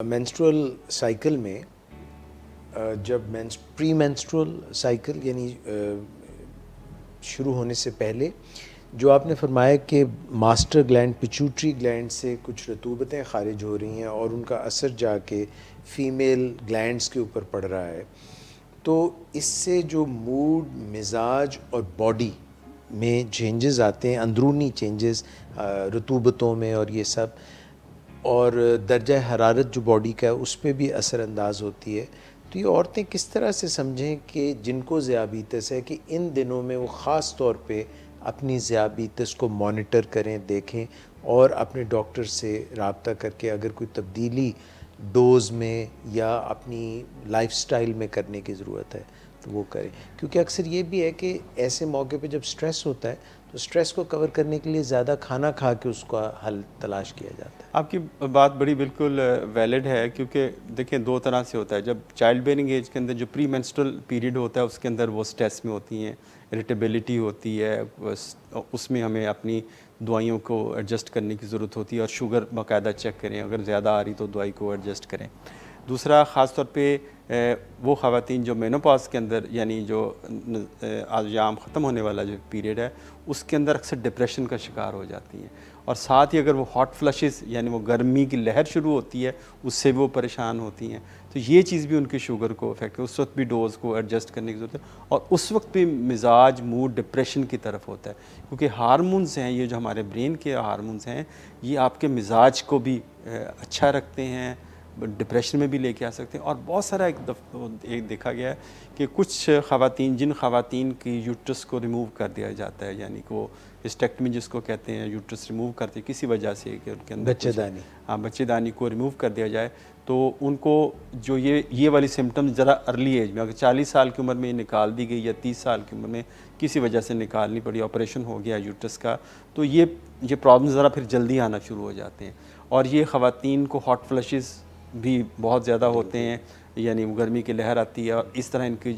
Menstrual cycle में जब pre menstrual cycle यानी शुरू होने से पहले जो आपने फरमाया कि मास्टर ग्लैंड पिट्यूटरी ग्लैंड से कुछ रतूबतें खारिज हो रही हैं और उनका असर जाके फीमेल ग्लैंड्स के ऊपर पड़ रहा है, तो इससे जो मूड, मिजाज और बॉडी में चेंजेस आते हैं, अंदरूनी चेंजेस रतूबतों में और ये सब, और दर्जा हरारत जो बॉडी का है उस पर भी असर अंदाज होती है। तो ये औरतें किस तरह से समझें कि जिनको ज़ियाबीतस है कि इन दिनों में वो ख़ास तौर पे अपनी ज़ियाबीतस को मॉनिटर करें, देखें और अपने डॉक्टर से रब्ता करके अगर कोई तब्दीली डोज़ में या अपनी लाइफस्टाइल में करने की ज़रूरत है तो वो करें। क्योंकि अक्सर ये भी है कि ऐसे मौके पे जब स्ट्रेस होता है तो स्ट्रेस को कवर करने के लिए ज़्यादा खाना खा के उसका हल तलाश किया जाता है। आपकी बात बड़ी बिल्कुल वैलिड है, क्योंकि देखिए दो तरह से होता है। जब चाइल्ड बेयरिंग एज के अंदर जो प्री मेंस्ट्रुअल पीरियड होता है उसके अंदर वो स्ट्रेस में होती हैं, इरिटेबिलिटी होती है, उसमें हमें अपनी दवाइयों को एडजस्ट करने की ज़रूरत होती है और शुगर बाकायदा चेक करें, अगर ज़्यादा आ रही तो दवाई को एडजस्ट करें। दूसरा ख़ास तौर पे वो ख़वातीन जो मेनोपॉज के अंदर यानी जो आयाम ख़त्म होने वाला जो पीरियड है उसके अंदर अक्सर डिप्रेशन का शिकार हो जाती हैं, और साथ ही अगर वो हॉट फ्लशेस यानी वो गर्मी की लहर शुरू होती है उससे भी वो परेशान होती हैं। तो ये चीज़ भी उनकी शुगर को अफेक्ट है, उस वक्त भी डोज़ को एडजस्ट करने की ज़रूरत है, और उस वक्त भी मिजाज मूड डिप्रेशन की तरफ होता है, क्योंकि हार्मोन्स हैं, ये जो हमारे ब्रेन के हार्मोन्स हैं ये आपके मिजाज को भी अच्छा रखते हैं, डिप्रेशन में भी लेके आ सकते हैं। और बहुत सारा एक देखा गया है कि कुछ ख़वातीन, जिन ख़वातीन की यूट्रस को रिमूव कर दिया जाता है, यानी कि वो हिस्टेक्टमी जिसको कहते हैं, यूट्रस रिमूव करते हैं किसी वजह से कि उनके अंदर बच्चेदानी, हाँ बच्चेदानी को रिमूव कर दिया जाए, तो उनको जो ये वाली सिम्टम्स ज़रा अर्ली एज में, अगर 40 साल की उम्र में निकाल दी गई या 30 साल की उम्र में किसी वजह से निकालनी पड़ी, ऑपरेशन हो गया यूट्रस का, तो ये प्रॉब्लम ज़रा फिर जल्दी आना शुरू हो जाते हैं। और ये ख़वातीन को हॉट फ्लशेस भी बहुत ज़्यादा होते हैं, यानी गर्मी की लहर आती है, और इस तरह इनकी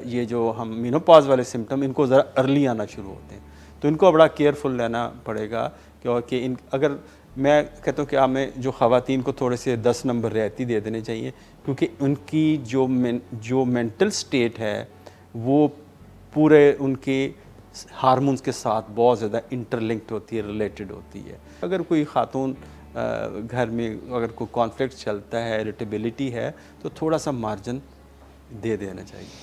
ये जो हम मेनोपॉज वाले सिम्टम इनको ज़रा अर्ली आना शुरू होते हैं, तो इनको बड़ा केयरफुल रहना पड़ेगा। क्योंकि अगर मैं कहता हूँ कि हमें जो ख़वातीन को थोड़े से 10 नंबर रियायती दे देने चाहिए, क्योंकि उनकी जो मेंटल स्टेट है वो पूरे उनके हार्मोन्स के साथ बहुत ज़्यादा इंटरलिंक्ड होती है, रिलेटेड होती है। अगर कोई ख़ातून घर में अगर कोई कॉन्फ्लिक्ट चलता है, इरिटेबिलिटी है, तो थोड़ा सा मार्जिन दे देना चाहिए।